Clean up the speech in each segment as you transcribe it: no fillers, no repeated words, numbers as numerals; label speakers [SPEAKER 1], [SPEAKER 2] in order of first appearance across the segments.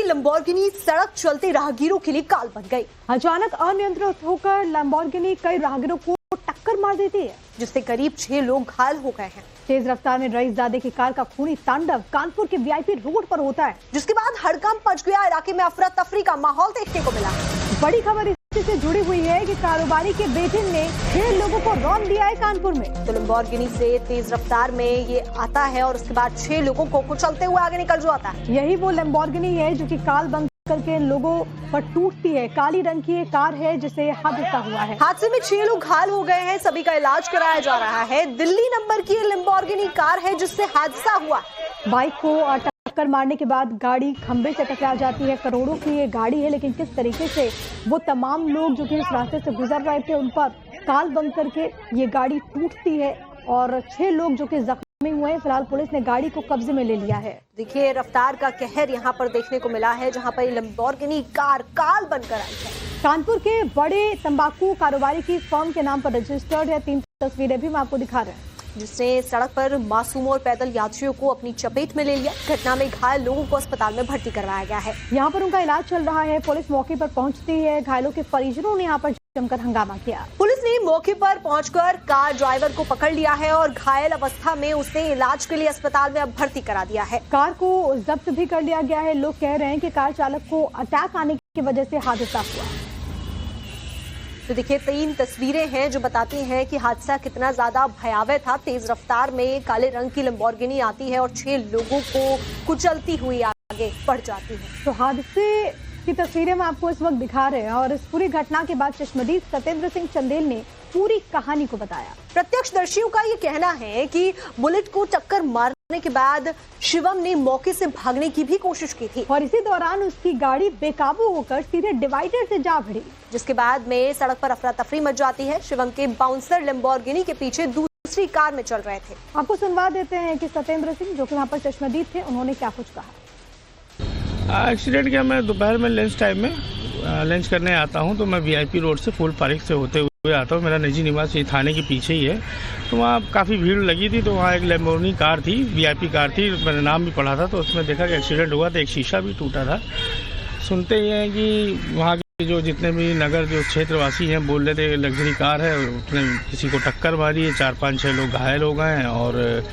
[SPEAKER 1] Lamborghini सड़क चलते राहगीरों के लिए काल बन गई।
[SPEAKER 2] अचानक अनियंत्रित होकर लैम्बोर्गिनी कई राहगीरों को टक्कर मार देती है,
[SPEAKER 1] जिससे करीब 6 लोग घायल हो गए हैं।
[SPEAKER 2] तेज रफ्तार में रईसजादे की कार का खूनी तांडव कानपुर के वीआईपी रोड पर होता है,
[SPEAKER 1] जिसके बाद हड़कंप मच गया। इलाके में अफरा तफरी का माहौल देखने को मिला।
[SPEAKER 2] बड़ी खबर इसी से जुड़ी हुई है कि कारोबारी के बेटे ने 6 लोगों को रौंद दिया है कानपुर में।
[SPEAKER 1] तो लैम्बोर्गिनी से तेज रफ्तार में ये आता है और उसके बाद 6 लोगों को कुचलते हुए आगे निकल जाता है।
[SPEAKER 2] यही वो लैम्बोर्गिनी है जो कि काल बंद करके लोगों पर टूटती है। काली रंग की एक कार है जिसे हादसा हुआ है।
[SPEAKER 1] हादसे में 6 लोग घायल हो गए हैं, सभी का इलाज कराया जा रहा है। दिल्ली नंबर की लैम्बोर्गिनी कार है जिससे हादसा हुआ।
[SPEAKER 2] बाइक को टक्कर मारने के बाद गाड़ी खंबे से टकरा जाती है। करोड़ों की ये गाड़ी है, लेकिन किस तरीके से वो तमाम लोग जो कि उस रास्ते से गुजर रहे थे उन पर काल बंद करके ये गाड़ी टूटती है और 6 लोग जो कि जख्मी हुए हैं। फिलहाल पुलिस ने गाड़ी को कब्जे में ले लिया है।
[SPEAKER 1] देखिए रफ्तार का कहर यहाँ पर देखने को मिला है, जहाँ पर लैम्बोर्गिनी कार काल बनकर आई है।
[SPEAKER 2] कानपुर के बड़े तंबाकू कारोबारी की फर्म के नाम पर रजिस्टर्ड है। 3 तस्वीरें भी मैं आपको दिखा रहे हैं,
[SPEAKER 1] जिसने सड़क पर मासूमों और पैदल यात्रियों को अपनी चपेट में ले लिया। घटना में घायल लोगों को अस्पताल में भर्ती करवाया गया है।
[SPEAKER 2] यहाँ पर उनका इलाज चल रहा है। पुलिस मौके पर पहुंचती है। घायलों के परिजनों ने यहाँ पर जमकर हंगामा किया।
[SPEAKER 1] पुलिस ने मौके पर पहुंचकर कार ड्राइवर को पकड़ लिया है और घायल अवस्था में उसे इलाज के लिए अस्पताल में अब भर्ती करा दिया है।
[SPEAKER 2] कार को जब्त भी कर लिया गया है। लोग कह रहे हैं कि कार चालक को अटैक आने की वजह से हादसा हुआ।
[SPEAKER 1] तो देखिए 3 तस्वीरें हैं जो बताती हैं कि हादसा कितना ज्यादा भयावह था। तेज रफ्तार में काले रंग की लैम्बोर्गिनी आती है और 6 लोगों को कुचलती हुई आगे बढ़ जाती है।
[SPEAKER 2] तो हादसे की तस्वीरें मैं आपको इस वक्त दिखा रहे हैं और इस पूरी घटना के बाद चश्मदीद सत्येंद्र सिंह चंदेल ने पूरी कहानी को बताया।
[SPEAKER 1] प्रत्यक्षदर्शियों का ये कहना है कि बुलेट को टक्कर मारने के बाद शिवम ने मौके से भागने की भी कोशिश की थी
[SPEAKER 2] और इसी दौरान उसकी गाड़ी बेकाबू होकर सीधे डिवाइडर से जा भिड़ी,
[SPEAKER 1] जिसके बाद में सड़क पर अफरा तफरी मच जाती है। शिवम के बाउंसर लैम्बोर्गिनी के पीछे दूसरी कार में चल रहे थे।
[SPEAKER 2] आपको सुनवा देते हैं कि सत्येंद्र सिंह जो कि वहाँ पर चश्मदीद थे, उन्होंने क्या कुछ कहा।
[SPEAKER 3] एक्सीडेंट किया, मैं दोपहर में लंच टाइम में लंच करने आता हूं, तो मैं वीआईपी रोड से फुल पार्क से होते हुए आता हूं। मेरा निजी निवास ये थाने के पीछे ही है। तो वहाँ काफ़ी भीड़ लगी थी, तो वहाँ एक लैम्बोर्गिनी कार थी, वीआईपी कार थी। मैंने नाम भी पढ़ा था, तो उसमें देखा कि एक्सीडेंट हुआ था, एक शीशा भी टूटा था। सुनते ही हैं कि वहाँ के जो जितने भी नगर जो क्षेत्रवासी हैं बोल रहे थे लग्जरी कार है, उसने किसी को टक्कर मारी है, 4-5-6 लोग घायल हो गए हैं और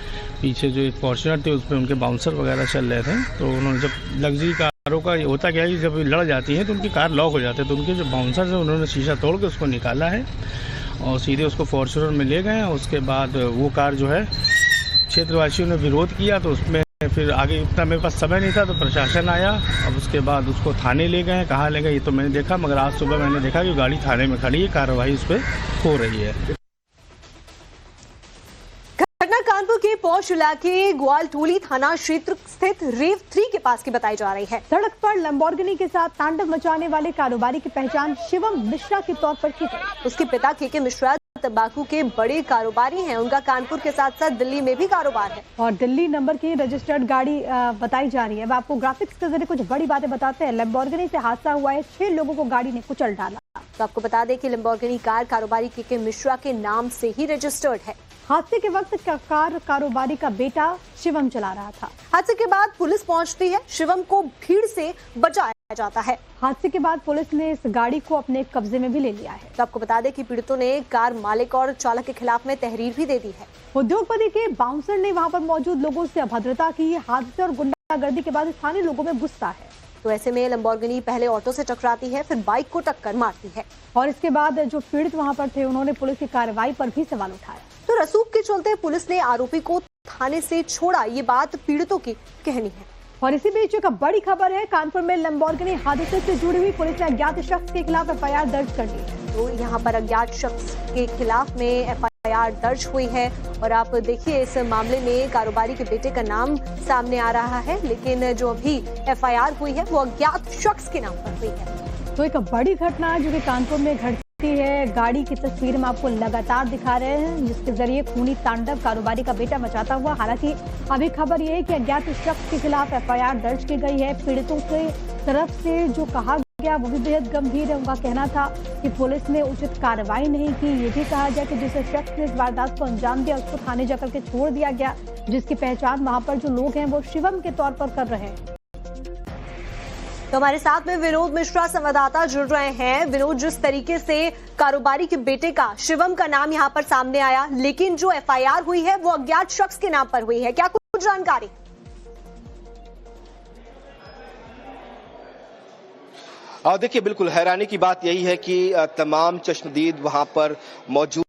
[SPEAKER 3] पीछे जो एक फॉर्च्यूनर थे उसमें उनके बाउंसर वगैरह चल रहे थे। तो उन्होंने जब लग्जरी कारों का होता क्या है कि जब लड़ जाती है तो उनकी कार लॉक हो जाती है, तो उनके जो बाउंसर है उन्होंने शीशा तोड़ के उसको निकाला है और सीधे उसको फॉर्च्यूनर में ले गए। उसके बाद वो कार जो है क्षेत्रवासियों ने विरोध किया, तो उसमें फिर आगे इतना मेरे पास समय नहीं था, तो प्रशासन आया। अब उसके बाद उसको थाने ले गए। कहाँ ले गए ये तो मैंने देखा, मगर आज सुबह मैंने देखा कि गाड़ी थाने में खड़ी है, कार्रवाई उस पर हो रही है।
[SPEAKER 1] कानपुर के पौष इलाके ग्वालटोली थाना क्षेत्र स्थित रेव 3 के पास की बताई जा रही है।
[SPEAKER 2] सड़क पर लैम्बोर्गिनी के साथ तांडव मचाने वाले कारोबारी की पहचान शिवम मिश्रा के तौर पर की गई।
[SPEAKER 1] उसके पिता के मिश्रा तंबाकू के बड़े कारोबारी हैं। उनका कानपुर के साथ साथ दिल्ली में भी कारोबार है
[SPEAKER 2] और दिल्ली नंबर की रजिस्टर्ड गाड़ी बताई जा रही है। अब आपको ग्राफिक्स के जरिए कुछ बड़ी बातें बताते हैं। लैम्बोर्गिनी से हादसा हुआ है, 6 लोगों को गाड़ी ने कुचल डाला।
[SPEAKER 1] तो आपको बता दें कि लैम्बोर्गिनी कार कारोबारी के मिश्रा के नाम से ही रजिस्टर्ड है।
[SPEAKER 2] हादसे के वक्त कार कारोबारी का बेटा शिवम चला रहा था।
[SPEAKER 1] हादसे के बाद पुलिस पहुंचती है, शिवम को भीड़ से बचाया जाता है।
[SPEAKER 2] हादसे के बाद पुलिस ने इस गाड़ी को अपने कब्जे में भी ले लिया है।
[SPEAKER 1] तो आपको बता दें कि पीड़ितों ने कार मालिक और चालक के खिलाफ में तहरीर भी दे दी है।
[SPEAKER 2] उद्योगपति के बाउंसर ने वहां पर मौजूद लोगों से अभद्रता की। हादसे और गुंडागर्दी के बाद स्थानीय लोगों में गुस्सा है।
[SPEAKER 1] तो ऐसे में लैम्बोर्गिनी पहले ऑटो से टकराती है, फिर बाइक को टक्कर मारती है
[SPEAKER 2] और इसके बाद जो पीड़ित वहां पर थे उन्होंने पुलिस की कार्रवाई पर भी सवाल उठाया।
[SPEAKER 1] तो रसूख के चलते पुलिस ने आरोपी को थाने से छोड़ा, ये बात पीड़ितों की कहनी है।
[SPEAKER 2] और इसी बीच एक बड़ी खबर है, कानपुर में लैम्बोर्गिनी हादसे से जुड़ी हुई पुलिस ने अज्ञात शख्स के खिलाफ एफआईआर दर्ज कर ली है।
[SPEAKER 1] तो यहाँ पर अज्ञात शख्स के खिलाफ में एफआईआर दर्ज हुई है और आप देखिए इस मामले में कारोबारी के बेटे का नाम सामने आ रहा है, लेकिन जो अभी एफआईआर हुई है वो अज्ञात शख्स के नाम पर हुई है।
[SPEAKER 2] तो एक बड़ी घटना है जो कि कानपुर में घटती है। गाड़ी की तस्वीर में आपको लगातार दिखा रहे हैं, जिसके जरिए खूनी तांडव कारोबारी का बेटा मचाता हुआ। हालांकि अभी खबर यह है कि अज्ञात शख्स के खिलाफ एफआईआर दर्ज की गई है। पीड़ितों की तरफ से जो कहा गया वो भी बेहद गंभीर है। उनका कहना था कि पुलिस ने उचित कार्रवाई नहीं की। ये भी कहा गया कि जिस शख्स ने इस वारदात को अंजाम दिया उसको थाने जाकर के छोड़ दिया गया, जिसकी पहचान वहां पर जो लोग हैं वो शिवम के तौर पर कर रहे हैं।
[SPEAKER 1] तो हमारे साथ में विनोद मिश्रा संवाददाता जुड़ रहे हैं। विनोद, जिस तरीके से कारोबारी के बेटे का शिवम का नाम यहां पर सामने आया, लेकिन जो एफआईआर हुई है वो अज्ञात शख्स के नाम पर हुई है, क्या कुछ जानकारी?
[SPEAKER 4] देखिए, बिल्कुल हैरानी की बात यही है कि तमाम चश्मदीद वहां पर मौजूद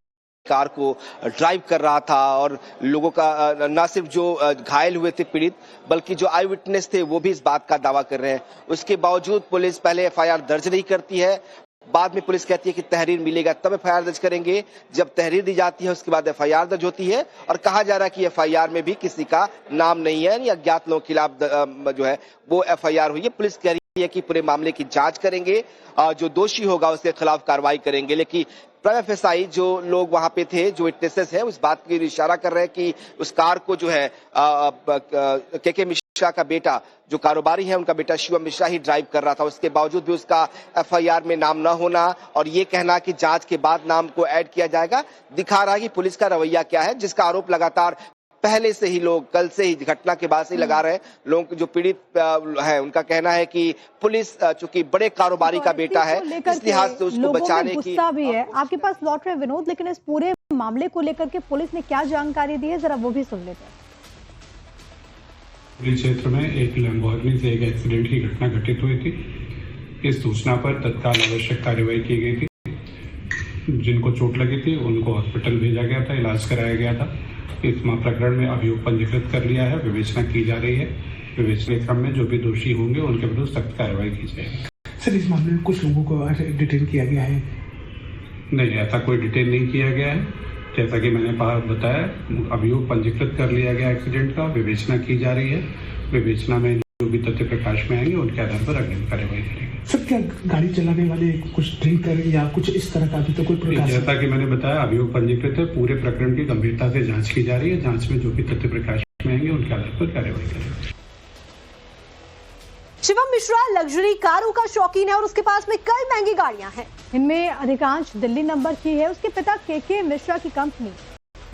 [SPEAKER 4] कार को ड्राइव कर रहा था और लोगों का न सिर्फ जो घायल हुए थे पीड़ित, बल्कि जो आई विटनेस थे वो भी इस बात का दावा कर रहे हैं। उसके बावजूद पुलिस पहले एफआईआर दर्ज नहीं करती है, बाद में पुलिस कहती है कि तहरीर मिलेगा तब एफआईआर दर्ज करेंगे। जब तहरीर दी जाती है उसके बाद एफआईआर दर्ज होती है और कहा जा रहा है कि एफआईआर में भी किसी का नाम नहीं है, यानी अज्ञात लोगों के खिलाफ जो है वो एफआईआर हुई है। पुलिस कह रही है कि पूरे मामले की जांच करेंगे, जो दोषी होगा उसके खिलाफ कार्रवाई करेंगे। लेकिन एफएसआई जो लोग वहां पे थे, जो विटनेसेस हैं, उस बात की इशारा कर रहे हैं कि उस कार को जो है के मिश्रा का बेटा, जो कारोबारी है, उनका बेटा शिवम मिश्रा ही ड्राइव कर रहा था। उसके बावजूद भी उसका एफआईआर में नाम न होना और ये कहना कि जांच के बाद नाम को ऐड किया जाएगा, दिखा रहा है कि पुलिस का रवैया क्या है, जिसका आरोप लगातार पहले से ही लोग, कल से ही, घटना के बाद से ही लगा रहे हैं। लोग जो पीड़ित हैं उनका कहना है कि पुलिस चूंकि बड़े कारोबारी का बेटा है, इस लिहाज से उसको बचाने की
[SPEAKER 2] गुस्सा भी है। आपके पास लौट रहे विनोद, लेकिन इस पूरे मामले को लेकर के पुलिस ने क्या जानकारी दी है, जरा वो भी सुन लेते हैं।
[SPEAKER 5] पुलिस क्षेत्र में एक लैम्बोर्गिनी से एक एक्सीडेंट की घटना घटित हुई थी। इस सूचना पर तत्काल आवश्यक कार्रवाई की गई थी। जिनको चोट लगी थी उनको हॉस्पिटल भेजा गया था, इलाज कराया गया था। इस प्रकरण में अभियोग पंजीकृत कर लिया है, विवेचना की जा रही है। विवेचना क्रम में जो भी दोषी होंगे उनके विरुद्ध सख्त कार्रवाई की जाएगी।
[SPEAKER 6] सर, इस मामले में कुछ लोगों को डिटेन किया गया है?
[SPEAKER 5] नहीं, ऐसा कोई डिटेन नहीं किया गया है। जैसा कि मैंने बताया, अभियोग पंजीकृत कर लिया गया एक्सीडेंट का, विवेचना की जा रही है। विवेचना में जो भी तथ्य प्रकाश में आएंगे उनके आधार पर अग्रिम कार्रवाई करेंगे।
[SPEAKER 6] सर, क्या गाड़ी चलाने वाले कुछ ड्रिंक कर या कुछ इस तरह का अभी तो कोई प्रकाश?
[SPEAKER 5] जैसा कि मैंने बताया, अभियोग पंजीकृत है, पूरे प्रकरण की गंभीरता से जांच की जा रही है। जांच में जो भी तथ्य प्रकाश में आएंगे उनके आधार पर कार्रवाई करेंगे।
[SPEAKER 1] शिवम मिश्रा लग्जरी कारों का शौकीन है और उसके पास में कई महंगी गाड़ियां हैं।
[SPEAKER 2] इनमें अधिकांश दिल्ली नंबर की है। उसके पिता के मिश्रा की company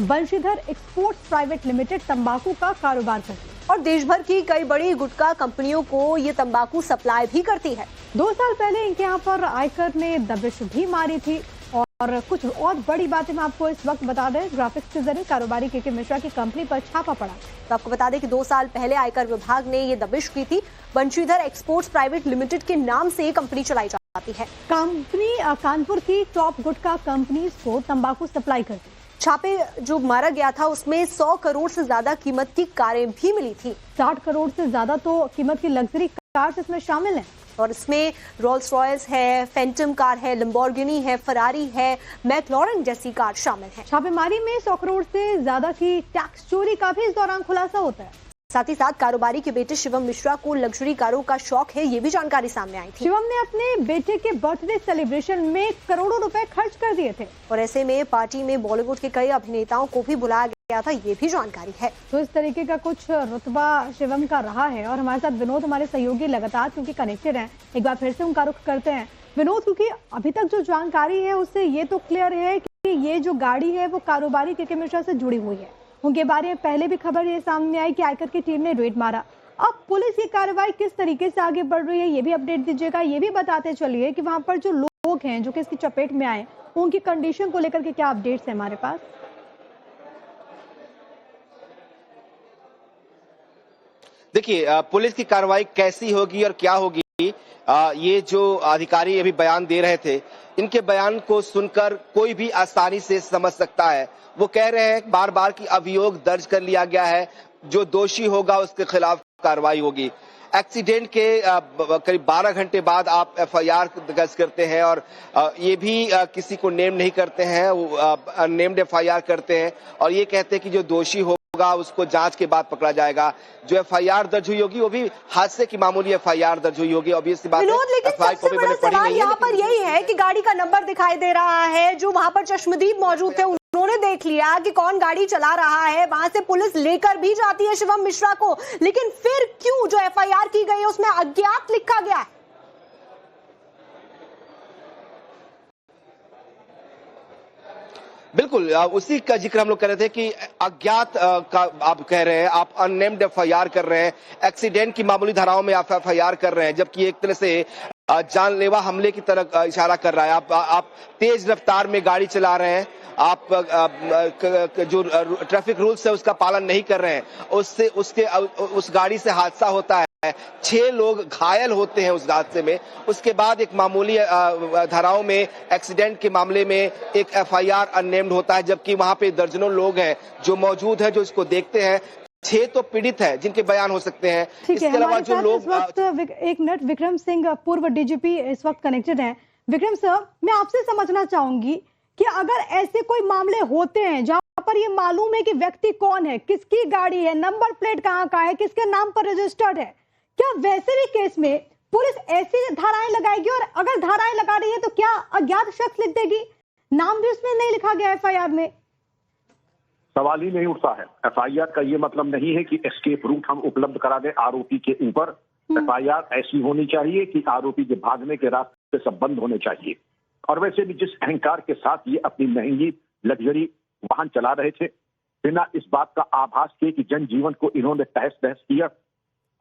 [SPEAKER 2] Banshidhar exports private limited तंबाकू का कारोबार करती है
[SPEAKER 1] और देश भर की कई बड़ी गुटखा कंपनियों को ये तंबाकू सप्लाई भी करती है।
[SPEAKER 2] 2 साल पहले इनके यहाँ पर आयकर ने दबिश भी मारी थी और कुछ और बड़ी बातें मैं आपको इस वक्त बता दें। ग्राफिक्स के जरिए कारोबारी के मिश्रा की कंपनी पर छापा पड़ा।
[SPEAKER 1] तो आपको बता दें कि 2 साल पहले आयकर विभाग ने ये दबिश की थी। बंशीधर एक्सपोर्ट्स प्राइवेट लिमिटेड के नाम से कंपनी चलाई जाती है।
[SPEAKER 2] कंपनी कानपुर की टॉप गुटखा कंपनीज को तंबाकू सप्लाई करती है।
[SPEAKER 1] छापे जो मारा गया था उसमें 100 करोड़ से ज्यादा कीमत की कारें भी मिली थी।
[SPEAKER 2] 60 करोड़ से ज्यादा तो कीमत की लग्जरी कार्स इसमें शामिल हैं।
[SPEAKER 1] और इसमें रोल्स रॉयस है, फैंटम कार है, लैम्बोर्गिनी है, फरारी है, मैक्लॉरेन जैसी कार शामिल है।
[SPEAKER 2] छापेमारी में 100 करोड़ से ज्यादा की टैक्स चोरी का भी इस दौरान खुलासा होता है।
[SPEAKER 1] साथ ही साथ कारोबारी के बेटे शिवम मिश्रा को लग्जरी कारों का शौक है, ये भी जानकारी सामने आई थी।
[SPEAKER 2] शिवम ने अपने बेटे के बर्थडे सेलिब्रेशन में करोड़ों रुपए खर्च कर दिए थे
[SPEAKER 1] और ऐसे में पार्टी में बॉलीवुड के कई अभिनेताओं को भी बुलाया गया था, ये भी जानकारी है।
[SPEAKER 2] तो इस तरीके का कुछ रुतबा शिवम का रहा है। और हमारे साथ विनोद, हमारे सहयोगी, लगातार क्योंकि कनेक्टेड हैं, एक बार फिर से उनका रुख करते हैं। विनोद, क्योंकि अभी तक जो जानकारी है उससे ये तो क्लियर है कि ये जो गाड़ी है वो कारोबारी के मिश्रा से जुड़ी हुई है। उनके बारे में पहले भी खबर ये सामने आई कि आयकर की टीम ने रेड मारा। अब पुलिस की कार्रवाई किस तरीके से आगे बढ़ रही है, ये भी अपडेट दीजिएगा। ये भी बताते चलिए कि वहां पर जो लोग हैं जो कि इसकी चपेट में आए, उनकी कंडीशन को लेकर के क्या अपडेट्स है हमारे पास?
[SPEAKER 4] देखिए, पुलिस की कार्रवाई कैसी होगी और क्या होगी, ये जो अधिकारी अभी बयान दे रहे थे, इनके बयान को सुनकर कोई भी आसानी से समझ सकता है। वो कह रहे हैं बार बार कि अभियोग दर्ज कर लिया गया है, जो दोषी होगा उसके खिलाफ कार्रवाई होगी। एक्सीडेंट के करीब 12 घंटे बाद आप एफआईआर दर्ज करते हैं और ये भी किसी को नेम नहीं करते हैं, अननेम्ड एफआईआर करते हैं और ये कहते हैं कि जो दोषी होगा उसको जांच के बाद पकड़ा जाएगा। जो एफआईआर दर्ज हुई होगी वो भी हादसे की मामूली एफआईआर दर्ज हुई होगी। ऑब्वियसली बात है,
[SPEAKER 1] लेकिन सबसे बड़ा सवाल यहाँ पर यही है कि गाड़ी का नंबर दिखाई दे रहा है। जो वहां पर चश्मदीद मौजूद थे उन्होंने देख लिया कि कौन गाड़ी चला रहा है, वहां से पुलिस लेकर भी जाती है शिवम मिश्रा को, लेकिन फिर क्यों जो एफआईआर की गई है उसमें अज्ञात लिखा गया है?
[SPEAKER 4] बिल्कुल उसी का जिक्र हम लोग कर रहे थे कि अज्ञात का आप कह रहे हैं, आप अननेम्ड एफआईआर कर रहे हैं, एक्सीडेंट की मामूली धाराओं में आप एफआईआर कर रहे हैं, जबकि एक तरह से जानलेवा हमले की तरफ इशारा कर रहा है। आप तेज रफ्तार में गाड़ी चला रहे हैं, आप जो ट्रैफिक रूल्स है उसका पालन नहीं कर रहे हैं, उससे उस गाड़ी से हादसा होता है, 6 लोग घायल होते हैं उस हादसे में। उसके बाद एक मामूली धाराओं में एक्सीडेंट के मामले में एक एफआईआर अननेम्ड होता है, जबकि वहां पे दर्जनों लोग हैं जो मौजूद हैं, जो इसको देखते हैं। 6 तो पीड़ित है जिनके बयान हो सकते हैं।
[SPEAKER 2] इसके अलावा जो लोग इस वक्त एक मिनट, विक्रम सिंह पूर्व डीजीपी इस वक्त कनेक्टेड हैं। विक्रम सर, मैं आपसे समझना चाहूंगी कि अगर ऐसे कोई मामले होते हैं जहां पर ये मालूम है कि व्यक्ति कौन है, किसकी गाड़ी है, नंबर प्लेट कहां का है, किसके नाम पर रजिस्टर्ड है, क्या वैसे भी केस में पुलिस ऐसी धाराएं लगाएगी? और अगर धाराएं लगा रही है तो क्या अज्ञात शख्स लिख देगी? नाम भी उसमें नहीं लिखा गया एफआईआर में।
[SPEAKER 7] सवाल ही नहीं उठता है। एफआईआर का ये मतलब नहीं है कि एस्केप रूट हम उपलब्ध करा दें आरोपी के ऊपर। एफआईआर ऐसी होनी चाहिए कि आरोपी के भागने के रास्ते सब बंद होने चाहिए। और वैसे भी जिस अहंकार के साथ ये अपनी महंगी लग्जरी वाहन चला रहे थे, बिना इस बात का आभास किए कि जनजीवन को इन्होंने तहस नहस किया,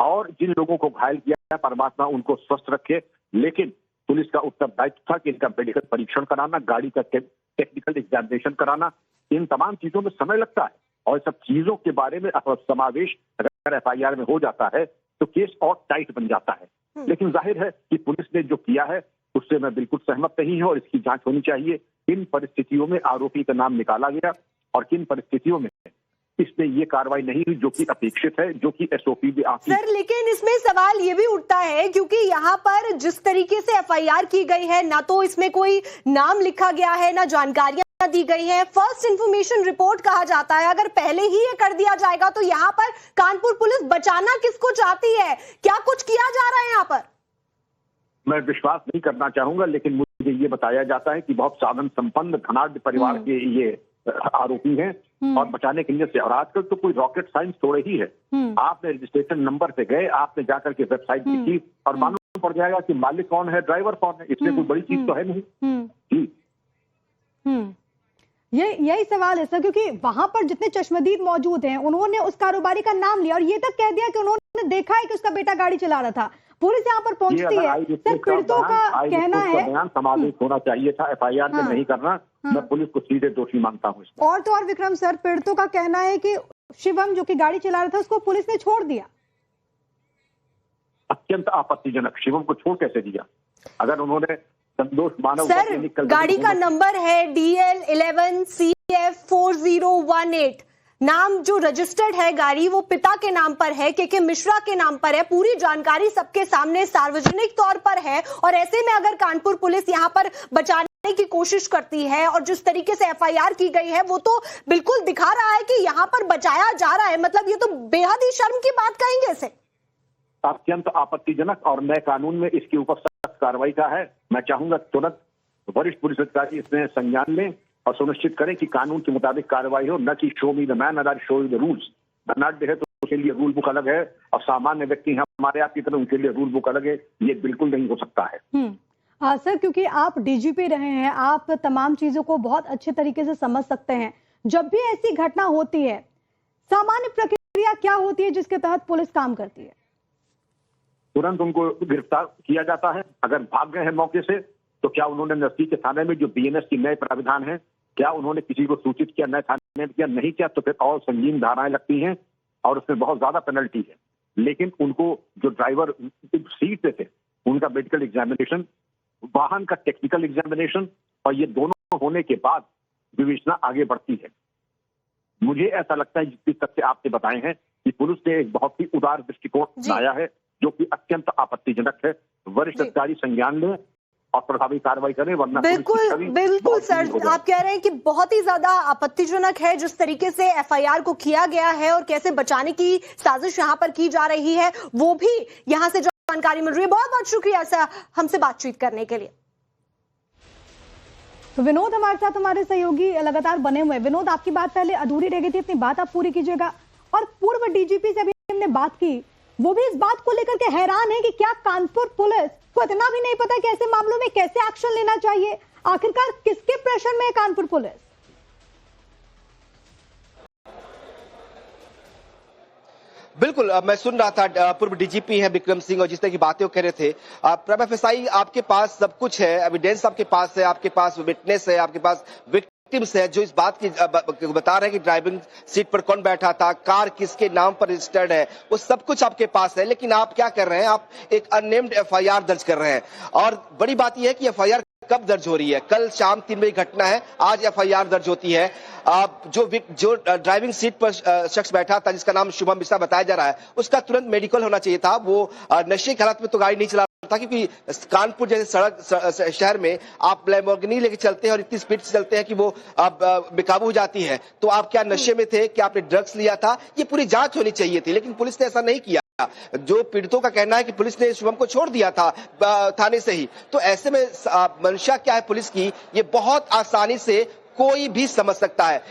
[SPEAKER 7] और जिन लोगों को घायल किया, परमात्मा उनको स्वस्थ रखे, लेकिन पुलिस का उत्तरदायित्व था कि इनका मेडिकल परीक्षण कराना, गाड़ी का टेक्निकल एग्जामिनेशन कराना। इन तमाम चीजों में समय लगता है, और सब चीजों के बारे में समावेश अगर एफआईआर में हो जाता है तो केस और टाइट बन जाता है। लेकिन जाहिर है कि पुलिस ने जो किया है उससे मैं बिल्कुल सहमत नहीं हूं, और इसकी जांच होनी चाहिए। किन परिस्थितियों में आरोपी का नाम निकाला गया और किन परिस्थितियों में इसमें ये कार्रवाई नहीं हुई जो कि अपेक्षित है, जो कि एसओपी भी आती है।
[SPEAKER 1] सर, लेकिन इसमें सवाल ये भी उठता है, क्योंकि यहाँ पर जिस तरीके से एफआईआर की गई है, ना तो इसमें कोई नाम लिखा गया है, ना जानकारियां दी गई है। फर्स्ट इंफॉर्मेशन रिपोर्ट कहा जाता है। अगर पहले ही ये कर दिया जाएगा तो यहाँ पर कानपुर पुलिस बचाना किसको चाहती है? क्या कुछ किया जा रहा है यहाँ पर?
[SPEAKER 7] मैं विश्वास नहीं करना चाहूंगा, लेकिन मुझे ये बताया जाता है कि बहुत साधन संपन्न धनाढ्य परिवार के ये आरोपी हैं और बचाने के लिए से। और आजकल तो कोई रॉकेट साइंस थोड़े ही है। आपने रजिस्ट्रेशन नंबर पे गए, आपने जाकर के वेबसाइट देखी और मालूम पड़ जाएगा कि मालिक कौन है, ड्राइवर कौन है। इसमें कोई बड़ी चीज तो है नहीं।
[SPEAKER 2] यही सवाल है सर, क्योंकि वहां पर जितने चश्मदीद मौजूद हैं उन्होंने उस कारोबारी का नाम लिया और ये तक कह दिया कि उन्होंने देखा है कि उसका बेटा गाड़ी चला रहा था। पुलिस यहाँ पर पहुंचती है, सर पीड़ितों का कहना है
[SPEAKER 7] बयान समावेश होना चाहिए था, एफआईआर में नहीं करना। मैं पुलिस को सीधे दोषी मानता हूँ।
[SPEAKER 2] और तो और विक्रम सर, पीड़ितों का कहना है कि शिवम जो कि गाड़ी चला रहा था उसको पुलिस ने छोड़ दिया।
[SPEAKER 7] अत्यंत आपत्तिजनक। शिवम को छोड़ कैसे दिया? अगर उन्होंने संतोष मानव
[SPEAKER 1] सर, गाड़ी का नंबर है DL11CF4018। नाम जो रजिस्टर्ड है गाड़ी वो पिता के नाम पर है, के मिश्रा के नाम पर है। पूरी जानकारी सबके सामने सार्वजनिक तौर पर है। और ऐसे में अगर कानपुर पुलिस यहाँ पर बचाने की कोशिश करती है और जिस तरीके से एफआईआर की गई है वो तो बिल्कुल दिखा रहा है कि यहाँ पर बचाया जा रहा है। मतलब ये तो बेहद ही शर्म की बात कहेंगे इसे।
[SPEAKER 7] अत्यंत आपत्तिजनक, और नए कानून में इसके ऊपर सख्त कार्रवाई का है। मैं चाहूंगा तुरंत वरिष्ठ पुलिस अधिकारी इसमें संज्ञान लें और सुनिश्चित करें कि कानून के मुताबिक कार्रवाई हो, न कि show me the man other show me the rules. धनाढ्य है तो उसके लिए रूल बुक अलग है, और सामान्य व्यक्ति हमारे आपकी तरह उनके लिए रूल बुक अलग है। ये बिल्कुल नहीं हो सकता है।
[SPEAKER 2] सर, क्योंकि आप डीजीपी रहे हैं, आप तमाम चीजों को बहुत अच्छे तरीके से समझ सकते हैं। जब भी ऐसी घटना होती है, सामान्य प्रक्रिया क्या होती है जिसके तहत पुलिस काम करती है?
[SPEAKER 7] तुरंत उनको गिरफ्तार किया जाता है। अगर भाग गए हैं मौके से तो क्या उन्होंने नजदीक के थाने में जो बीएनएस की नए प्राविधान है, क्या उन्होंने किसी को सूचित किया, नए थाने में किया? नहीं किया तो फिर और संगीन धाराएं लगती हैं और उसमें बहुत ज्यादा पेनल्टी है। लेकिन उनको जो ड्राइवर सीट पे थे उनका मेडिकल एग्जामिनेशन, वाहन का टेक्निकल एग्जामिनेशन, और ये दोनों होने के बाद विवेचना आगे बढ़ती है। मुझे ऐसा लगता है जिस तथ्य आपने बताए हैं कि पुलिस ने एक बहुत ही उदार दृष्टिकोण अपनाया है, जो कि अत्यंत आपत्तिजनक है। वरिष्ठ अधिकारी संज्ञान लें और प्रभावी कार्रवाई करें, वरना
[SPEAKER 1] बिल्कुल सर, आप कह रहे हैं कि बहुत ही ज्यादा आपत्तिजनक है जिस तरीके से एफआईआर को किया गया है और कैसे बचाने की साजिश यहाँ पर की जा रही है, वो भी यहाँ से जानकारी मिल रही है। बहुत बहुत शुक्रिया सर हमसे बातचीत करने के लिए।
[SPEAKER 2] तो विनोद हमारे साथ, हमारे सहयोगी लगातार बने हुए हैं। विनोद, आपकी बात पहले अधूरी रह गई थी, अपनी बात आप पूरी कीजिएगा। और पूर्व डीजीपी से अभी हमने बात की, वो भी इस बात को लेकर के हैरान है कि क्या कानपुर पुलिस को इतना भी नहीं पता कि ऐसे मामलों में कैसे एक्शन लेना चाहिए। आखिरकार किसके प्रेशर में है कानपुर पुलिस?
[SPEAKER 4] बिल्कुल मैं सुन रहा था पूर्व डीजीपी हैं विक्रम सिंह और जिस तरह की बातें वो कह रहे थे। प्रमा फेसाई आपके पास सब कुछ है, एविडेंस आपके पास है, आपके पास विटनेस है, आपके पास विक्टिम्स है जो इस बात की बता रहे हैं कि ड्राइविंग सीट पर कौन बैठा था, कार किसके नाम पर रजिस्टर्ड है, वो सब कुछ आपके पास है। लेकिन आप क्या कर रहे हैं, आप एक अननेम्ड एफआईआर दर्ज कर रहे हैं। और बड़ी बात यह है कि एफआईआर कब दर्ज हो रही है? कल शाम 3 बजे घटना है, आज एफआईआर दर्ज होती है। जो ड्राइविंग सीट पर शख्स बैठा था जिसका नाम शुभम मिश्रा बताया जा रहा है, उसका तुरंत मेडिकल होना चाहिए था। वो नशे की हालत में तो गाड़ी नहीं चला रहा था, क्योंकि कानपुर जैसे सड़क शहर में आप लैम्बोर्गिनी लेके चलते हैं और इतनी स्पीड से चलते हैं कि वो बेकाबू हो जाती है। तो आप क्या नशे में थे, क्या आपने ड्रग्स लिया था? ये पूरी जांच होनी चाहिए थी, लेकिन पुलिस ने ऐसा नहीं किया। जो पीड़ितों का कहना है कि पुलिस ने शुभम को छोड़ दिया था थाने से ही। तो ऐसे में मंशा क्या है पुलिस की, ये बहुत आसानी से कोई भी समझ सकता है।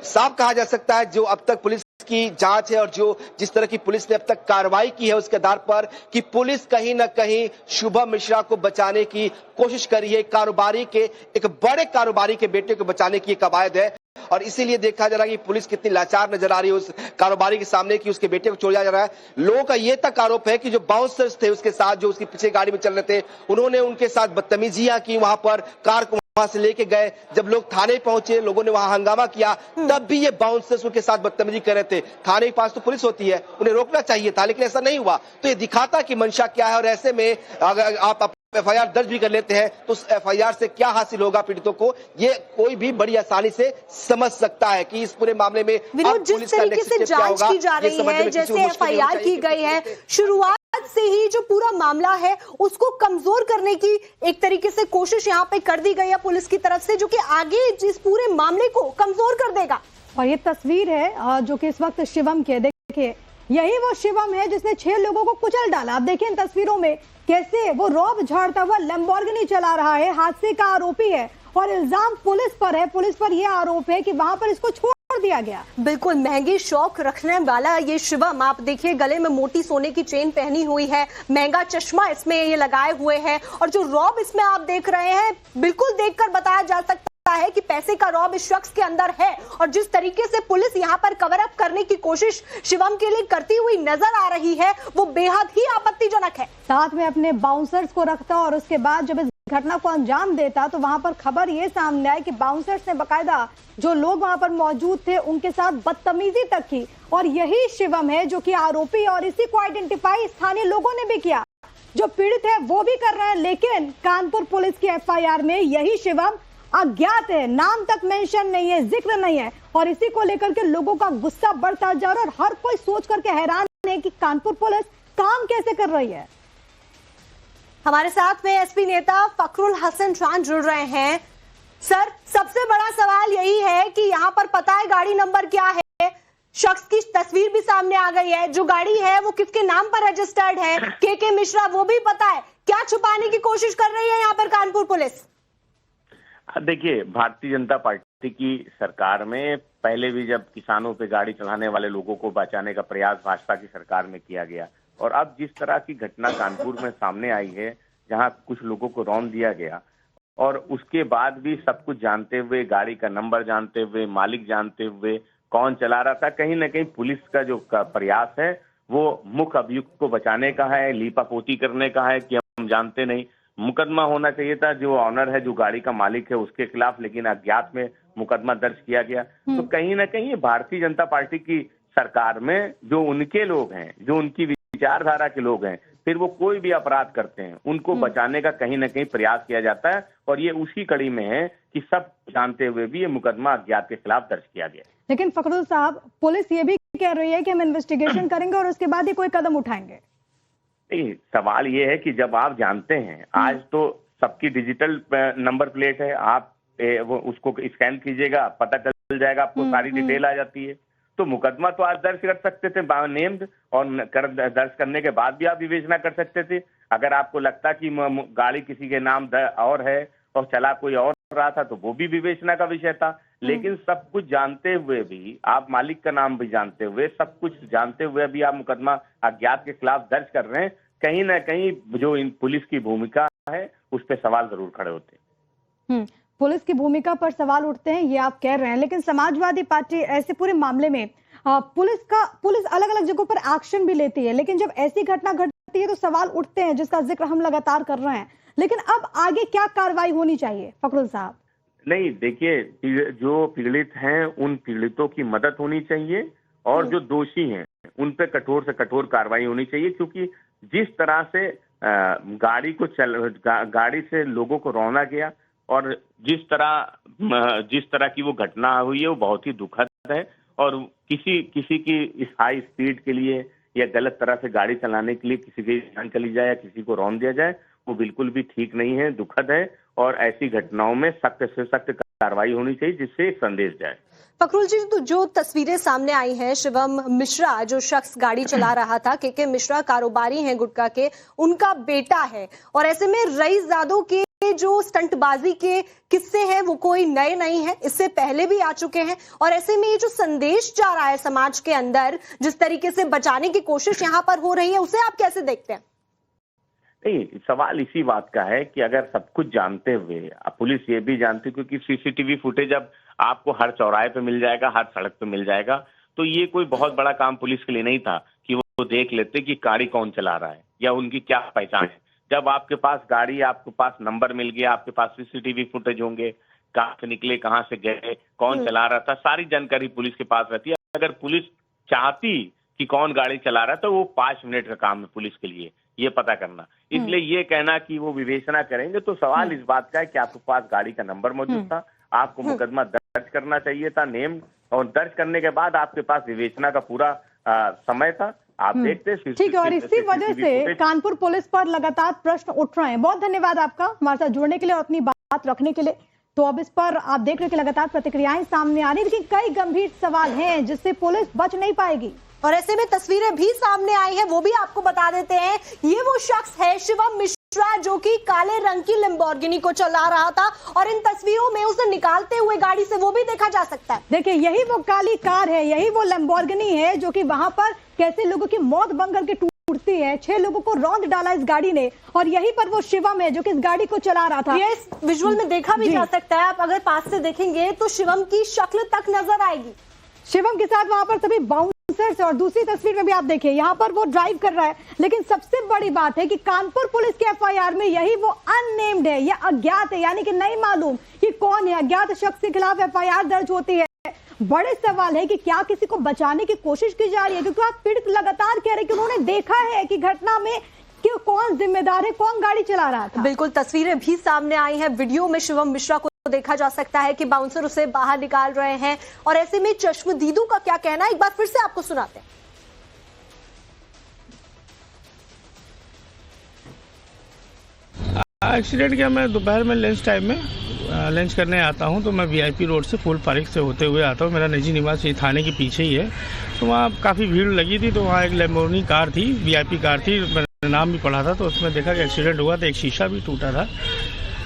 [SPEAKER 4] साफ कहा जा सकता है जो अब तक पुलिस की जांच है और जो जिस तरह की पुलिस ने अब तक कार्रवाई की है उसके आधार पर कि पुलिस कहीं ना कहीं शुभम मिश्रा को बचाने की कोशिश करी है। कारोबारी के एक बड़े कारोबारी के बेटे को बचाने की कवायद है और इसीलिए देखा जा रहा है कि पुलिस कितनी लाचार नजर आ रही है उस कारोबारी के सामने कि उसके बेटे को छोड़ा जा रहा है। लोगों का यह तक आरोप है कि जो बाउंसर्स थे उसके साथ, जो उसके पीछे गाड़ी में चल रहे थे, उन्होंने उनके साथ बदतमीजियां की। वहां पर कार को वहां से लेके गए, जब लोग थाने पहुंचे, लोगों ने वहां हंगामा किया, तब भी ये बाउंसर्स उनके साथ बदतमीजी कर रहे थे। थाने के पास तो पुलिस होती है, उन्हें रोकना चाहिए था, लेकिन ऐसा नहीं हुआ। तो ये दिखाता कि मंशा क्या है। और ऐसे में अगर आप एफआईआर दर्ज भी कर लेते हैं तो उस एफआईआर से क्या हासिल होगा पीड़ितों को, ये कोई भी बड़ी आसानी से समझ सकता है कि इस पूरे मामले में
[SPEAKER 1] विनोद, जिस तरीके से जांच की जा रही है, जैसे एफआईआर की गई है, शुरुआत से ही जो पूरा मामला है उसको कमजोर करने की एक तरीके से कोशिश यहाँ पे कर दी गई है पुलिस की तरफ से, जो कि आगे इस पूरे मामले को कमजोर कर देगा।
[SPEAKER 2] और ये तस्वीर है जो कि इस वक्त शिवम के, देखिए यही वो शिवम है जिसने 6 लोगों को कुचल डाला। आप देखिए इन तस्वीरों में कैसे वो रौब झाड़ता हुआ लैम्बोर्गिनी चला रहा है, हादसे का आरोपी है और इल्जाम पुलिस पर है। पुलिस पर यह आरोप है कि वहां पर इसको छोड़ दिया गया।
[SPEAKER 1] बिल्कुल महंगी शौक रखने वाला ये शिवम, आप देखिए गले में मोटी सोने की चेन पहनी हुई है, महंगा चश्मा इसमें ये लगाए हुए है और जो रौब इसमें आप देख रहे हैं, बिल्कुल देखकर बताया जा सकता है कि पैसे का रौब इस शख्स के अंदर है। और जिस तरीके से पुलिस यहाँ पर कवर अप करने की कोशिश शिवम के लिए करती हुई नजर आ रही है, वो बेहद ही आपत्तिजनक है।
[SPEAKER 2] साथ में अपने बाउंसर्स को रखता और उसके बाद जब इस घटना को अंजाम देता तो वहां पर खबर ये सामने आई कि बाउंसर्स ने बकायदा जो लोग वहां पर मौजूद थे उनके साथ बदतमीजी तक की। और यही शिवम है जो कि आरोपी, और इसी को आइडेंटिफाई स्थानीय लोगों ने भी किया। जो पीड़ित है वो भी कर रहे हैं, लेकिन कानपुर पुलिस की एफआईआर में यही शिवम अज्ञात है, नाम तक मेंशन नहीं है, जिक्र नहीं है। और इसी को लेकर के लोगों का गुस्सा बढ़ता जा रहा है और हर कोई सोच करके हैरान है कि कानपुर पुलिस काम कैसे कर रही है।
[SPEAKER 1] हमारे साथ में एसपी नेता फखरुल हसन खान जुड़ रहे हैं। सर, सबसे बड़ा सवाल यही है कि यहाँ पर पता है गाड़ी नंबर क्या है, शख्स की तस्वीर भी सामने आ गई है, जो गाड़ी है वो किसके नाम पर रजिस्टर्ड है, के मिश्रा, वो भी पता है। क्या छुपाने की कोशिश कर रही है यहाँ पर कानपुर पुलिस?
[SPEAKER 8] देखिए, भारतीय जनता पार्टी की सरकार में पहले भी जब किसानों पे गाड़ी चलाने वाले लोगों को बचाने का प्रयास भाजपा की सरकार में किया गया, और अब जिस तरह की घटना कानपुर में सामने आई है जहां कुछ लोगों को रौंद दिया गया और उसके बाद भी सब कुछ जानते हुए, गाड़ी का नंबर जानते हुए, मालिक जानते हुए, कौन चला रहा था, कहीं ना कहीं पुलिस का जो प्रयास है वो मुख्य अभियुक्त को बचाने का है, लीपापोती करने का है कि हम जानते नहीं। मुकदमा होना चाहिए था जो ऑनर है, जो गाड़ी का मालिक है उसके खिलाफ, लेकिन अज्ञात में मुकदमा दर्ज किया गया। तो कहीं ना कहीं भारतीय जनता पार्टी की सरकार में जो उनके लोग हैं, जो उनकी विचारधारा के लोग हैं, फिर वो कोई भी अपराध करते हैं उनको बचाने का कहीं ना कहीं प्रयास किया जाता है। और ये उसी कड़ी में है कि सब जानते हुए भी ये मुकदमा अज्ञात के खिलाफ दर्ज किया गया।
[SPEAKER 2] लेकिन फखरुल साहब, पुलिस ये भी कह रही है कि हम इन्वेस्टिगेशन करेंगे और उसके बाद ही कोई कदम उठाएंगे।
[SPEAKER 8] नहीं, सवाल ये है कि जब आप जानते हैं, आज तो सबकी डिजिटल नंबर प्लेट है, आप वो उसको स्कैन कीजिएगा, पता चल जाएगा, आपको सारी डिटेल आ जाती है। तो मुकदमा तो आज दर्ज कर सकते थे नेम्ड, और दर्ज करने के बाद भी आप विवेचना कर सकते थे। अगर आपको लगता कि गाड़ी किसी के नाम और है और चला कोई और रहा था तो वो भी विवेचना का विषय था। लेकिन सब कुछ जानते हुए भी, आप मालिक का नाम भी जानते हुए, सब कुछ जानते हुए भी आप मुकदमा अज्ञात के खिलाफ दर्ज कर रहे हैं। कहीं ना कहीं जो इन पुलिस की भूमिका है उस पर सवाल जरूर खड़े होते हैं।
[SPEAKER 2] पुलिस की भूमिका पर सवाल उठते हैं, ये आप कह रहे हैं, लेकिन समाजवादी पार्टी ऐसे पूरे मामले में पुलिस अलग अलग जगहों पर एक्शन भी लेती है, लेकिन जब ऐसी घटना घटती है तो सवाल उठते हैं, जिसका जिक्र हम लगातार कर रहे हैं। लेकिन अब आगे क्या कार्रवाई होनी चाहिए फखरुल साहब?
[SPEAKER 8] नहीं, देखिए, जो पीड़ित हैं उन पीड़ितों की मदद होनी चाहिए और जो दोषी हैं उन पे कठोर से कठोर कार्रवाई होनी चाहिए, क्योंकि जिस तरह से गाड़ी से लोगों को रौंदा गया और जिस तरह की वो घटना हुई है वो बहुत ही दुखद है। और किसी की इस हाई स्पीड के लिए या गलत तरह से गाड़ी चलाने के लिए किसी की जान चली जाए या किसी को रौंद दिया जाए, वो बिल्कुल भी ठीक नहीं है, दुखद है। और ऐसी घटनाओं में सख्त से सख्त कार्रवाई होनी चाहिए, जिससे एक संदेश जाए।
[SPEAKER 1] फखरुल जी, तो जो तस्वीरें सामने आई हैं, शिवम मिश्रा जो शख्स गाड़ी चला रहा था, के मिश्रा कारोबारी हैं गुटखा के, उनका बेटा है। और ऐसे में रईस जादव के जो स्टंटबाजी के किस्से हैं वो कोई नए नहीं है, इससे पहले भी आ चुके हैं। और ऐसे में ये जो संदेश जा रहा है समाज के अंदर, जिस तरीके से बचाने की कोशिश यहाँ पर हो रही है, उसे आप कैसे देखते हैं?
[SPEAKER 8] नहीं, सवाल इसी बात का है कि अगर सब कुछ जानते हुए पुलिस ये भी जानती, क्योंकि सीसीटीवी फुटेज अब आपको हर चौराहे पे मिल जाएगा, हर सड़क पे मिल जाएगा, तो ये कोई बहुत बड़ा काम पुलिस के लिए नहीं था कि वो देख लेते कि गाड़ी कौन चला रहा है या उनकी क्या पहचान है। जब आपके पास गाड़ी, आपके पास नंबर मिल गया, आपके पास सीसीटीवी फुटेज होंगे, कहाँ से निकले, कहाँ से गए, कौन चला रहा था, सारी जानकारी पुलिस के पास रहती है। अगर पुलिस चाहती कि कौन गाड़ी चला रहा है तो वो 5 मिनट का काम है पुलिस के लिए ये पता करना। इसलिए ये कहना कि वो विवेचना करेंगे, तो सवाल इस बात का है कि आपके पास गाड़ी का नंबर मौजूद था, आपको मुकदमा दर्ज करना चाहिए था, नेम, और दर्ज करने के बाद आपके पास विवेचना का पूरा समय था। आप देखते।
[SPEAKER 2] ठीक है, और इसी वजह से कानपुर पुलिस पर लगातार प्रश्न उठ रहे हैं। बहुत धन्यवाद आपका हमारे साथ जुड़ने के लिए और अपनी बात रखने के लिए। तो अब इस पर आप देख रहे हैं कि लगातार प्रतिक्रियाएं सामने आ रही, लेकिन कई गंभीर सवाल हैं जिससे पुलिस बच नहीं पाएगी।
[SPEAKER 1] और ऐसे में तस्वीरें भी सामने आई है, वो भी आपको बता देते हैं। ये वो शख्स है शिवम मिश्रा, जो कि काले रंग की लैम्बोर्गिनी को चला रहा था, और इन तस्वीरों में उसे निकालते हुए गाड़ी से वो भी देखा जा सकता है।
[SPEAKER 2] देखिए, यही वो काली कार है, यही वो लैम्बोर्गिनी है जो कि वहां पर कैसे लोगों की मौत बंकर के टूटती है। 6 लोगों को रौंद डाला इस गाड़ी ने, और यहीं पर वो शिवम है जो कि इस गाड़ी को चला रहा था।
[SPEAKER 1] ये इस विजुअल में देखा भी जा सकता है। आप अगर पास से देखेंगे तो शिवम की शक्ल तक नजर आएगी।
[SPEAKER 2] शिवम के साथ वहां पर सभी बाउंसर्स, और दूसरी तस्वीर में भी आप देखिए यहाँ पर वो ड्राइव कर रहा है। लेकिन सबसे बड़ी बात है कि कानपुर पुलिस के एफआईआर में यही वो अननेम्ड है या अज्ञात है, यानी कि नहीं मालूम कि कौन है। अज्ञात शख्स के खिलाफ एफआईआर दर्ज होती है। बड़े सवाल है कि क्या किसी को बचाने की कोशिश की जा रही है, क्योंकि आप पीड़ित लगातार कह रहे कि उन्होंने देखा है कि घटना में कि कौन जिम्मेदार है, कौन गाड़ी चला रहा था।
[SPEAKER 1] बिल्कुल, तस्वीरें भी सामने आई हैं। वीडियो में शिवम मिश्रा को देखा जा सकता है कि बाउंसर उसे बाहर निकाल रहे हैं। और ऐसे में चश्मदीदों का क्या कहना है, एक बार फिर से आपको सुनाते हैं।
[SPEAKER 3] एक्सीडेंट किया, मैं दोपहर में लंच टाइम में लंच करने आता हूं, तो मैं वीआईपी रोड से फूल पार्क से होते हुए आता हूं। मेरा निजी निवास ये थाने के पीछे ही है। तो वहाँ काफ़ी भीड़ लगी थी, तो वहाँ एक लैम्बोर्गिनी कार थी, वीआईपी कार थी, मैंने नाम भी पढ़ा था, तो उसमें देखा कि एक्सीडेंट हुआ था, एक शीशा भी टूटा था।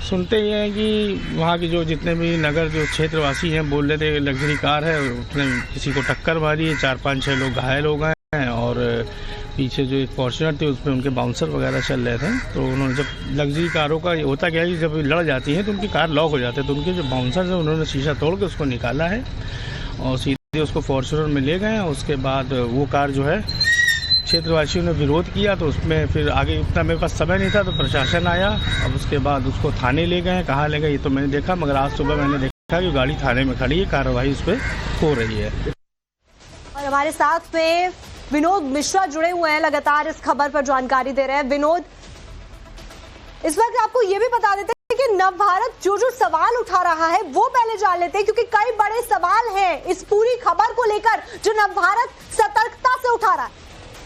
[SPEAKER 3] सुनते ही हैं कि वहाँ के जो जितने भी नगर जो क्षेत्रवासी हैं बोल रहे थे लग्जरी कार है, उसने किसी को टक्कर मारी है, 4-5-6 लोग घायल हो गए हैं। और पीछे जो एक फॉर्च्यूनर थी उसमें उनके बाउंसर वगैरह चल रहे थे। तो उन्होंने, जब लग्जरी कारों का होता क्या है कि जब लड़ जाती है तो उनकी कार लॉक हो जाती है, तो उनके जो बाउंसर है उन्होंने शीशा तोड़ के उसको निकाला है और सीधे उसको फॉर्च्यूनर में ले गए। उसके बाद वो कार जो है क्षेत्रवासियों ने विरोध किया, तो उसमें फिर आगे इतना मेरे पास समय नहीं था, तो प्रशासन आया। अब उसके बाद उसको थाने ले गए। कहाँ ले गए ये तो मैंने देखा, मगर आज सुबह मैंने देखा कि गाड़ी थाने में खड़ी है, कार्रवाई उस पर हो रही है।
[SPEAKER 1] और हमारे साथ में विनोद मिश्रा जुड़े हुए हैं, लगातार इस खबर पर जानकारी दे रहे हैं। विनोद, इस वक्त आपको ये भी बता देते हैं कि नवभारत जो सवाल उठा रहा है वो पहले जान लेते हैं, क्योंकि कई बड़े सवाल हैं इस पूरी खबर को लेकर जो नवभारत सतर्कता से उठा रहा है।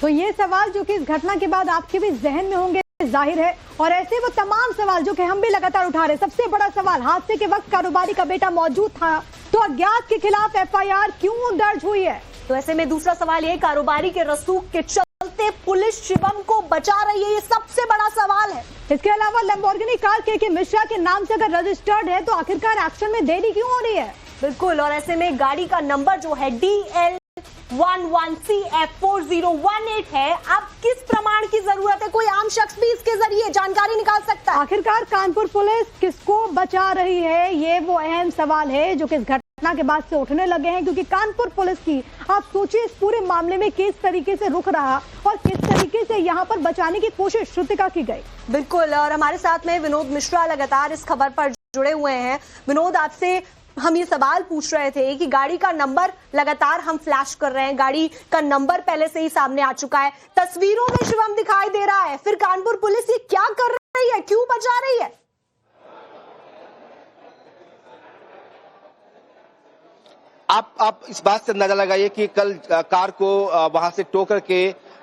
[SPEAKER 2] तो ये सवाल जो कि इस घटना के बाद आपके भी जहन में होंगे, जाहिर है। और ऐसे वो तमाम सवाल जो कि हम भी लगातार उठा रहे हैं। सबसे बड़ा सवाल, हादसे के वक्त कारोबारी का बेटा मौजूद था, तो अज्ञात के खिलाफ एफआईआर क्यों दर्ज हुई है?
[SPEAKER 1] तो ऐसे में दूसरा सवाल ये, कारोबारी के रसूख के चलते पुलिस शिवम को बचा रही है, ये सबसे बड़ा सवाल है।
[SPEAKER 2] इसके अलावा लैम्बोर्गिनी कार के मिश्रा के नाम से अगर रजिस्टर्ड है, तो आखिरकार एक्शन में देरी क्यों हो रही है?
[SPEAKER 1] बिल्कुल, और ऐसे में गाड़ी का नंबर जो है DL11CF4018 है। अब किस प्रमाण की जरूरत है, कोई आम शख्स भी इसके जरिए जानकारी निकाल सकता है।
[SPEAKER 2] आखिरकार कानपुर पुलिस किसको बचा रही है, ये वो अहम सवाल है जो कि इस घटना घटना के बाद से उठने लगे हैं, क्योंकि कानपुर पुलिस की आप सोचिए इस पूरे मामले में किस तरीके से रुख रहा और किस तरीके से यहाँ पर बचाने की कोशिश श्रुतिका की गई।
[SPEAKER 1] बिल्कुल, और हमारे साथ में विनोद मिश्रा लगातार इस खबर पर जुड़े हुए हैं। विनोद, आपसे हम ये सवाल पूछ रहे थे कि गाड़ी का नंबर लगातार हम फ्लैश कर रहे हैं, गाड़ी का नंबर पहले से ही सामने आ चुका है, तस्वीरों में शिवम दिखाई दे रहा है, फिर कानपुर पुलिस ये क्या कर रही है, क्यों बचा रही है?
[SPEAKER 4] आप इस बात से अंदाजा लगाइए कि कल कार को वहां से टो करके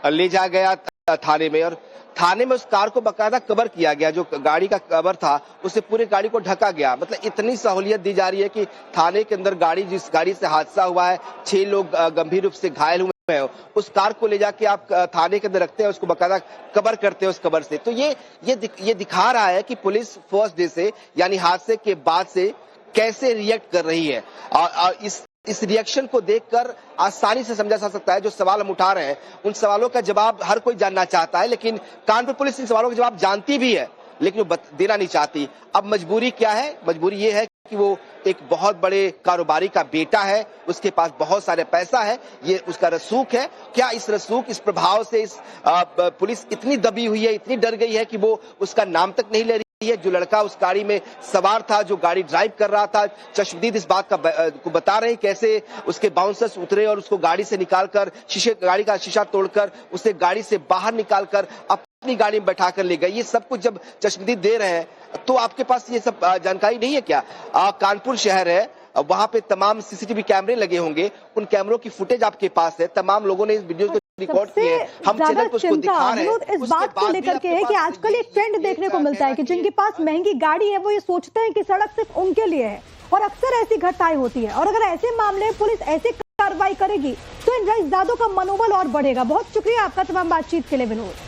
[SPEAKER 4] ले जाया गया थाने में, और थाने में उस कार को बकायदा कवर किया गया। जो गाड़ी का कवर था उससे पूरी गाड़ी को ढका गया। मतलब इतनी सहूलियत दी जा रही है कि थाने के अंदर जिस गाड़ी से हादसा हुआ है, 6 लोग गंभीर रूप से घायल हुए हैं, उस कार को ले जाके आप थाने के अंदर रखते हैं, उसको बकायदा कवर करते हैं उस कवर से। तो ये दिखा रहा है कि पुलिस फर्स्ट डे से यानी हादसे के बाद से कैसे रिएक्ट कर रही है, और इस रिएक्शन को देखकर आसानी से समझा जा सकता है जो सवाल हम उठा रहे हैं उन सवालों का जवाब हर कोई जानना चाहता है, लेकिन कानपुर पुलिस इन सवालों का जवाब जानती भी है लेकिन वो देना नहीं चाहती। अब मजबूरी क्या है? मजबूरी ये है कि वो एक बहुत बड़े कारोबारी का बेटा है, उसके पास बहुत सारे पैसा है, ये उसका रसूख है। क्या इस रसूख, इस प्रभाव से पुलिस इतनी दबी हुई है, इतनी डर गई है कि वो उसका नाम तक नहीं ले रही है? जो लड़का उस गाड़ी में सवार था, जो गाड़ी ड्राइव कर रहा था, चश्मदीद इस बात को बता रहे हैं कैसे उसके बाउंसर्स उतरे और उसको गाड़ी से निकालकर गाड़ी का शीशा तोड़कर उसे गाड़ी से बाहर निकालकर अपनी गाड़ी में बैठा कर ले गए। ये सब कुछ जब चश्मदीद दे रहे हैं तो आपके पास ये सब जानकारी नहीं है क्या? कानपुर शहर है, वहां पे तमाम सीसीटीवी कैमरे लगे होंगे, उन कैमरों की फुटेज आपके पास है, तमाम लोगों ने इस वीडियो को रिकॉर्ड किए हैं, हम चैनल पर उसको दिखा रहे हैं।
[SPEAKER 2] इस बात को लेकर के है कि आजकल एक ट्रेंड देखने को मिलता है कि जिनके पास महंगी गाड़ी है वो ये सोचते हैं कि सड़क सिर्फ उनके लिए है, और अक्सर ऐसी घटनाएं होती है। और अगर ऐसे मामले में पुलिस ऐसी कार्रवाई करेगी तो इन रईसजादों का मनोबल और बढ़ेगा। बहुत शुक्रिया आपका तमाम बातचीत के लिए विनोद।